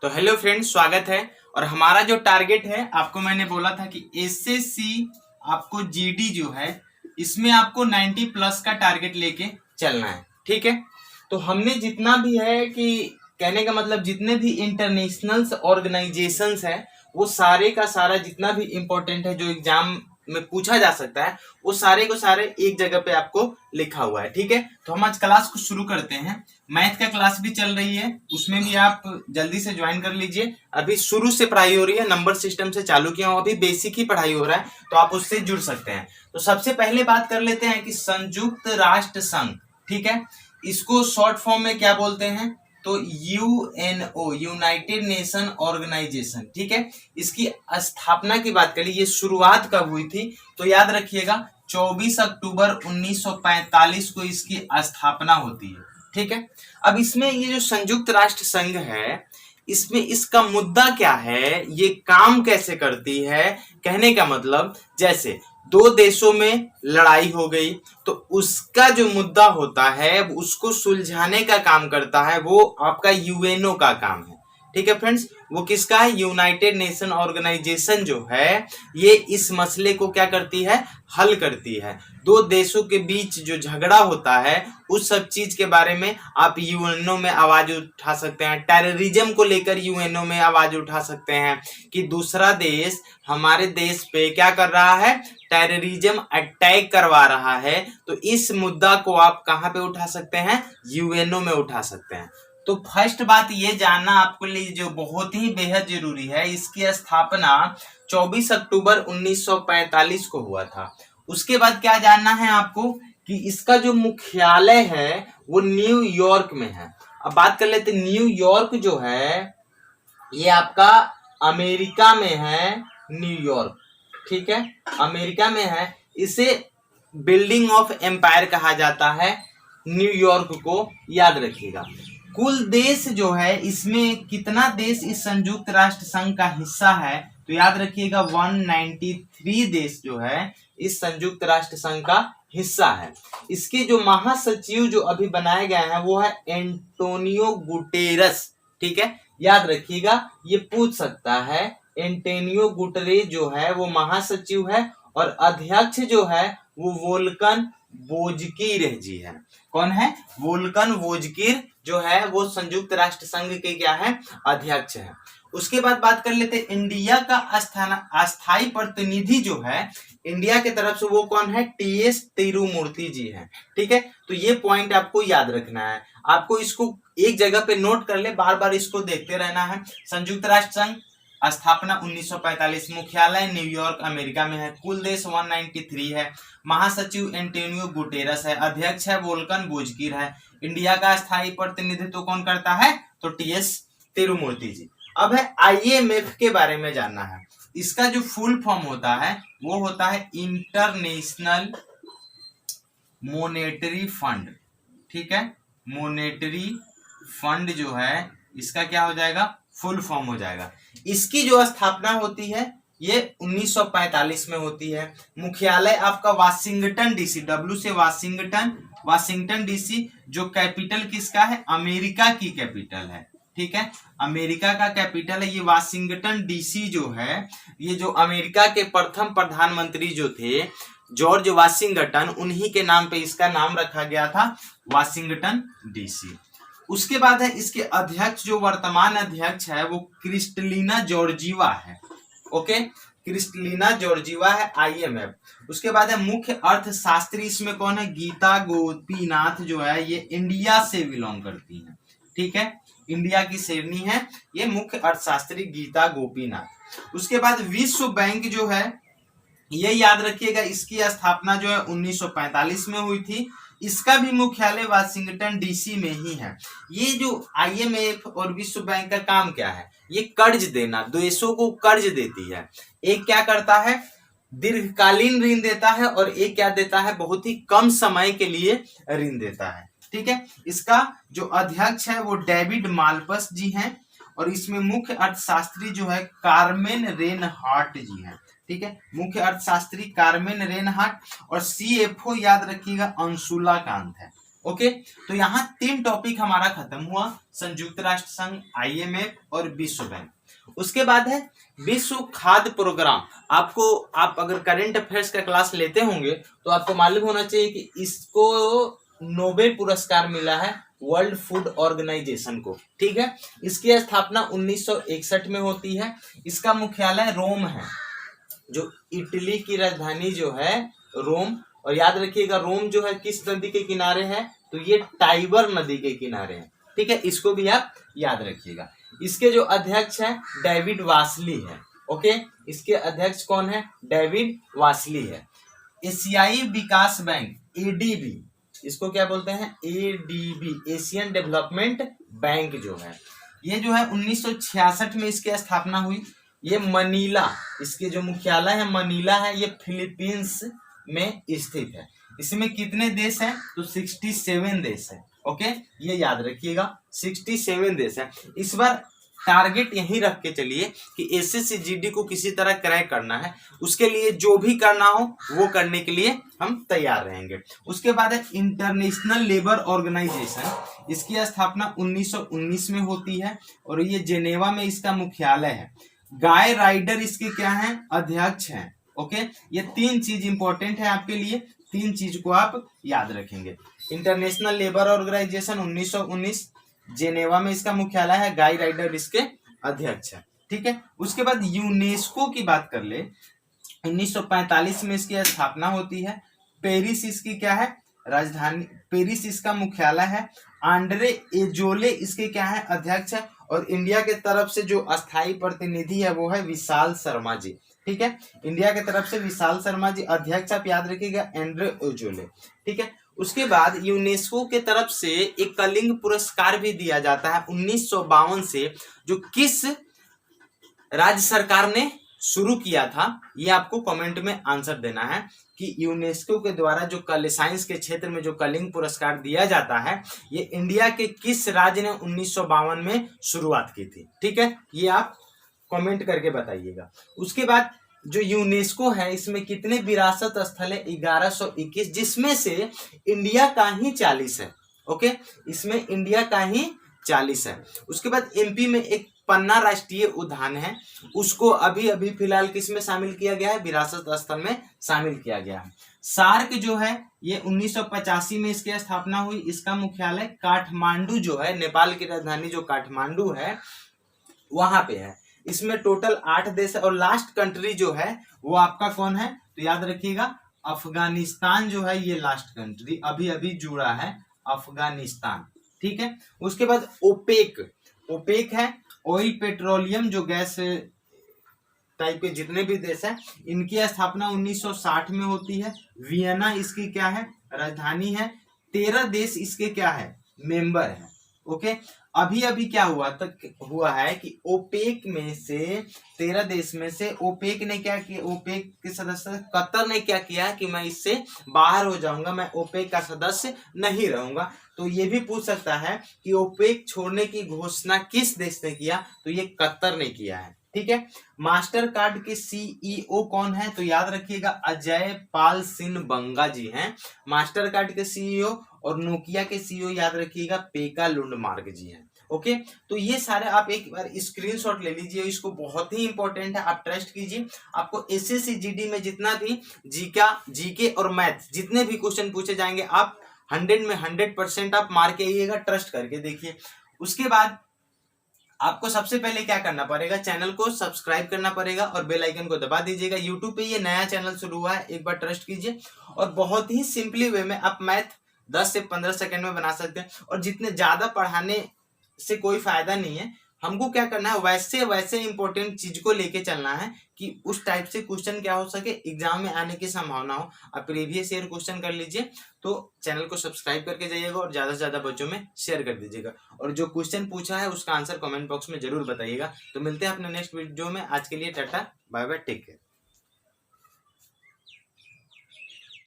तो hello friends, स्वागत है। और हमारा जो टारगेट है, आपको मैंने बोला था कि एसएससी आपको जीडी जो है इसमें आपको 90 प्लस का टारगेट लेके चलना है। ठीक है, तो हमने जितना भी है कि कहने का मतलब जितने भी इंटरनेशनल ऑर्गेनाइजेशंस है वो सारे का सारा जितना भी इम्पोर्टेंट है जो एग्जाम में पूछा जा सकता है वो सारे को सारे एक जगह पे आपको लिखा हुआ है। ठीक है, तो हम आज क्लास को शुरू करते हैं। मैथ का क्लास भी चल रही है, उसमें भी आप जल्दी से ज्वाइन कर लीजिए। अभी शुरू से पढ़ाई हो रही है, नंबर सिस्टम से चालू किया हूं, अभी बेसिक ही पढ़ाई हो रहा है, तो आप उससे जुड़ सकते हैं। तो सबसे पहले बात कर लेते हैं कि संयुक्त राष्ट्र संघ, ठीक है, इसको शॉर्ट फॉर्म में क्या बोलते हैं? तो यूएनओ, यूनाइटेड नेशन ऑर्गेनाइजेशन। ठीक है, इसकी स्थापना की बात करें, ये शुरुआत कब हुई थी? तो याद रखिएगा 24 अक्टूबर 1945 को इसकी स्थापना होती है। ठीक है, अब इसमें ये जो संयुक्त राष्ट्र संघ है, इसमें इसका मुद्दा क्या है, ये काम कैसे करती है? कहने का मतलब जैसे दो देशों में लड़ाई हो गई तो उसका जो मुद्दा होता है उसको सुलझाने का काम करता है, वो आपका यूएनओ का काम है। ठीक है फ्रेंड्स, वो किसका है? यूनाइटेड नेशन ऑर्गेनाइजेशन जो है ये इस मसले को क्या करती है? हल करती है। दो देशों के बीच जो झगड़ा होता है उस सब चीज के बारे में आप यूएनओ में आवाज उठा सकते हैं। टेररिज्म को लेकर यूएनओ में आवाज उठा सकते हैं कि दूसरा देश हमारे देश पे क्या कर रहा है? टेररिज्म अटैक करवा रहा है। तो इस मुद्दा को आप कहां पे उठा सकते हैं? यूएनओ में उठा सकते हैं। तो फर्स्ट बात ये जानना आपके लिए जो बहुत ही बेहद जरूरी है, इसकी स्थापना 24 अक्टूबर 1945 को हुआ था। उसके बाद क्या जानना है आपको कि इसका जो मुख्यालय है वो न्यूयॉर्क में है। अब बात कर लेते, न्यूयॉर्क जो है ये आपका अमेरिका में है, न्यूयॉर्क। ठीक है, अमेरिका में है। इसे बिल्डिंग ऑफ एम्पायर कहा जाता है, न्यूयॉर्क को याद रखिएगा। कुल देश जो है इसमें कितना देश इस संयुक्त राष्ट्र संघ का हिस्सा है? तो याद रखिएगा 193 देश जो है इस संयुक्त राष्ट्र संघ का हिस्सा है। इसके जो महासचिव जो अभी बनाए गए हैं वो है एंटोनियो गुटेरस। ठीक है, याद रखिएगा, ये पूछ सकता है। एंटोनियो गुटेरेस जो है वो महासचिव है और अध्यक्ष जो है वो वोल्कन वोजकीर जी है। कौन है? वोल्कन वोजकीर जो है वो संयुक्त राष्ट्र संघ के क्या है? अध्यक्ष है। उसके बाद बात कर लेते इंडिया का अस्थायी प्रतिनिधि जो है इंडिया के तरफ से, वो कौन है? टीएस तिरुमूर्ति जी हैं। ठीक है, तो ये पॉइंट आपको याद रखना है। आपको इसको एक जगह पे नोट कर ले, बार बार इसको देखते रहना है। संयुक्त राष्ट्र संघ स्थापना 1945, मुख्यालय न्यूयॉर्क अमेरिका में है, कुल देश 193 है, महासचिव एंटोनियो गुटेरस है, अध्यक्ष है वोल्कन वोजकीर है, इंडिया का स्थायी प्रतिनिधित्व कौन करता है? तो टीएस तिरुमूर्ति जी। अब है आईएमएफ के बारे में जानना है। इसका जो फुल फॉर्म होता है वो होता है इंटरनेशनल मॉनेटरी फंड। ठीक है, मॉनेटरी फंड जो है इसका क्या हो जाएगा? फुल फॉर्म हो जाएगा। इसकी जो स्थापना होती है ये 1945 में होती है। मुख्यालय आपका वाशिंगटन डीसी, डब्ल्यू से वाशिंगटन डीसी। जो कैपिटल किसका है? अमेरिका की कैपिटल है। ठीक है, अमेरिका का कैपिटल है ये वाशिंगटन डीसी जो है। ये जो अमेरिका के प्रथम प्रधानमंत्री जो थे जॉर्ज वाशिंगटन, उन्हीं के नाम पे इसका नाम रखा गया था वाशिंगटन डीसी। उसके बाद है इसके अध्यक्ष, जो वर्तमान अध्यक्ष है वो क्रिस्टलिना जॉर्जीवा है। ओके, क्रिस्टलिना जॉर्जीवा है आईएमएफ। उसके बाद है मुख्य अर्थशास्त्री, इसमें कौन है? गीता गोपीनाथ जो है ये इंडिया से बिलोंग करती है। ठीक है, इंडिया की शेरनी है ये मुख्य अर्थशास्त्री गीता गोपीनाथ। उसके बाद विश्व बैंक जो है ये याद रखिएगा, इसकी स्थापना जो है 1945 में हुई थी। इसका भी मुख्यालय वाशिंगटन डीसी में ही है। ये जो आईएमएफ और विश्व बैंक का काम क्या है? ये कर्ज देना, देशों को कर्ज देती है। एक क्या करता है? दीर्घकालीन ऋण देता है और एक क्या देता है? बहुत ही कम समय के लिए ऋण देता है। ठीक है, इसका जो अध्यक्ष है वो डेविड माल्पस जी हैं और इसमें मुख्य अर्थशास्त्री जो है कार्मेन रेनहार्ट जी हैं। ठीक है, मुख्य अर्थशास्त्री कार्मेन रेनहार्ट और सीएफओ याद रखिएगा अंशुला कांत है। ओके, तो यहाँ 3 टॉपिक हमारा खत्म हुआ, संयुक्त राष्ट्र संघ, IMF और विश्व बैंक। उसके बाद है विश्व खाद्य प्रोग्राम। आप अगर करंट अफेयर्स का क्लास लेते होंगे तो आपको मालूम होना चाहिए कि इसको नोबेल पुरस्कार मिला है वर्ल्ड फूड ऑर्गेनाइजेशन को, ठीक है। इसकी स्थापना 1961 में होती है। इसका मुख्यालय रोम है, जो इटली की राजधानी जो है रोम। और याद रखिएगा रोम जो है किस नदी के किनारे है, तो ये टाइबर नदी के किनारे है, ठीक है। इसको भी आप याद रखिएगा। इसके जो अध्यक्ष है डेविड वासली है, ओके। इसके अध्यक्ष कौन है? डेविड वासली है। एशियाई विकास बैंक ADB, इसको क्या बोलते हैं? ADB, एशियन डेवलपमेंट बैंक जो है, ये जो है 1966 में इसकी स्थापना हुई। ये मनीला, इसके जो मुख्यालय है मनीला है, ये फिलीपींस में स्थित है। इसमें कितने देश हैं? तो 67 देश है, ओके। ये याद रखिएगा 67 देश है। इस बार टारगेट यही रख के चलिए कि SSC GD को किसी तरह क्रैक करना है। उसके लिए जो भी करना हो वो करने के लिए हम तैयार रहेंगे। उसके बाद है इंटरनेशनल लेबर ऑर्गेनाइजेशन। इसकी स्थापना 1919 में होती है और ये जेनेवा में इसका मुख्यालय है। गाय राइडर इसके क्या हैं? अध्यक्ष हैं, ओके। ये 3 चीज इंपॉर्टेंट है आपके लिए, 3 चीज को आप याद रखेंगे। इंटरनेशनल लेबर ऑर्गेनाइजेशन 1919, जेनेवा में इसका मुख्यालय है, गाय राइडर इसके अध्यक्ष है, ठीक है। उसके बाद यूनेस्को की बात कर ले, 1945 में इसकी स्थापना होती है। पेरिस इसकी क्या है? राजधानी। पेरिस इसका मुख्यालय है। आंड्रे एजोले इसके क्या है? अध्यक्ष है। और इंडिया के तरफ से जो अस्थायी प्रतिनिधि है वो है विशाल शर्मा जी, ठीक है। इंडिया की तरफ से विशाल शर्मा जी अध्यक्ष, आप याद रखिएगा एंड्रे एजोले, ठीक है। उसके बाद यूनेस्को के तरफ से एक कलिंग पुरस्कार भी दिया जाता है 1952 से, जो किस राज्य सरकार ने शुरू किया था, ये आपको कमेंट में आंसर देना है कि यूनेस्को के द्वारा जो साइंस के क्षेत्र में जो कलिंग पुरस्कार दिया जाता है, ये इंडिया के किस राज्य ने 1952 में शुरुआत की थी, ठीक है। ये आप कमेंट करके बताइएगा। उसके बाद जो यूनेस्को है इसमें कितने विरासत स्थल है? 1121, जिसमें से इंडिया का ही 40 है, ओके। इसमें इंडिया का ही 40 है। उसके बाद MP में एक पन्ना राष्ट्रीय उद्यान है, उसको अभी अभी फिलहाल किस में शामिल किया गया है? विरासत स्थल में शामिल किया गया है। सार्क जो है ये 1985 में इसकी स्थापना हुई। इसका मुख्यालय काठमांडू जो है, नेपाल की राजधानी जो काठमांडू है वहां पे है। इसमें टोटल 8 देश है और लास्ट कंट्री जो है वो आपका कौन है? तो याद रखिएगा अफगानिस्तान जो है, ये लास्ट कंट्री अभी अभी जुड़ा है, अफगानिस्तान, ठीक है। उसके बाद ओपेक है, ऑयल पेट्रोलियम जो गैस टाइप के जितने भी देश हैं, इनकी स्थापना 1960 में होती है। वियना इसकी क्या है? राजधानी है। 13 देश इसके क्या है? मेंबर है, ओके। अभी अभी क्या हुआ है कि ओपेक में से 13 देश में से ओपेक ने क्या किया? ओपेक के सदस्य कतर ने क्या किया कि मैं इससे बाहर हो जाऊंगा, मैं ओपेक का सदस्य नहीं रहूंगा। तो ये भी पूछ सकता है कि ओपेक छोड़ने की घोषणा किस देश ने किया? तो ये कतर ने किया है, ठीक है। मास्टर कार्ड के CEO कौन है? तो याद रखिएगा अजय पाल सिंह बंगा जी हैं मास्टर कार्ड के CEO। और नोकिया के CEO याद रखिएगा पेका लुंडमार्ग जी हैं, ओके। तो ये सारे आप एक बार स्क्रीनशॉट ले लीजिए, इसको बहुत ही इंपॉर्टेंट है, आप ट्रस्ट कीजिए। आपको SSC GD में जितना भी जीके और मैथ जितने भी क्वेश्चन पूछे जाएंगे, आप 100 में 100% आप मार के आइएगा, ट्रस्ट करके देखिए। उसके बाद आपको सबसे पहले क्या करना पड़ेगा? चैनल को सब्सक्राइब करना पड़ेगा और बेल आइकन को दबा दीजिएगा। यूट्यूब पे ये नया चैनल शुरू हुआ है, एक बार ट्रस्ट कीजिए। और बहुत ही सिंपली वे में आप मैथ 10 से 15 सेकंड में बना सकते हैं। और जितने ज्यादा पढ़ाने से कोई फायदा नहीं है, हमको क्या करना है वैसे इंपॉर्टेंट चीज को लेके चलना है कि उस टाइप से क्वेश्चन क्या हो सके, एग्जाम में आने की संभावना हो। आप प्रीवियस ईयर क्वेश्चन कर लीजिए। तो चैनल को सब्सक्राइब करके जाइएगा और ज्यादा से ज्यादा बच्चों में शेयर कर दीजिएगा। और जो क्वेश्चन पूछा है उसका आंसर कमेंट बॉक्स में जरूर बताइएगा। तो मिलते हैं अपने नेक्स्ट वीडियो में। आज के लिए tata, bye bye, take care.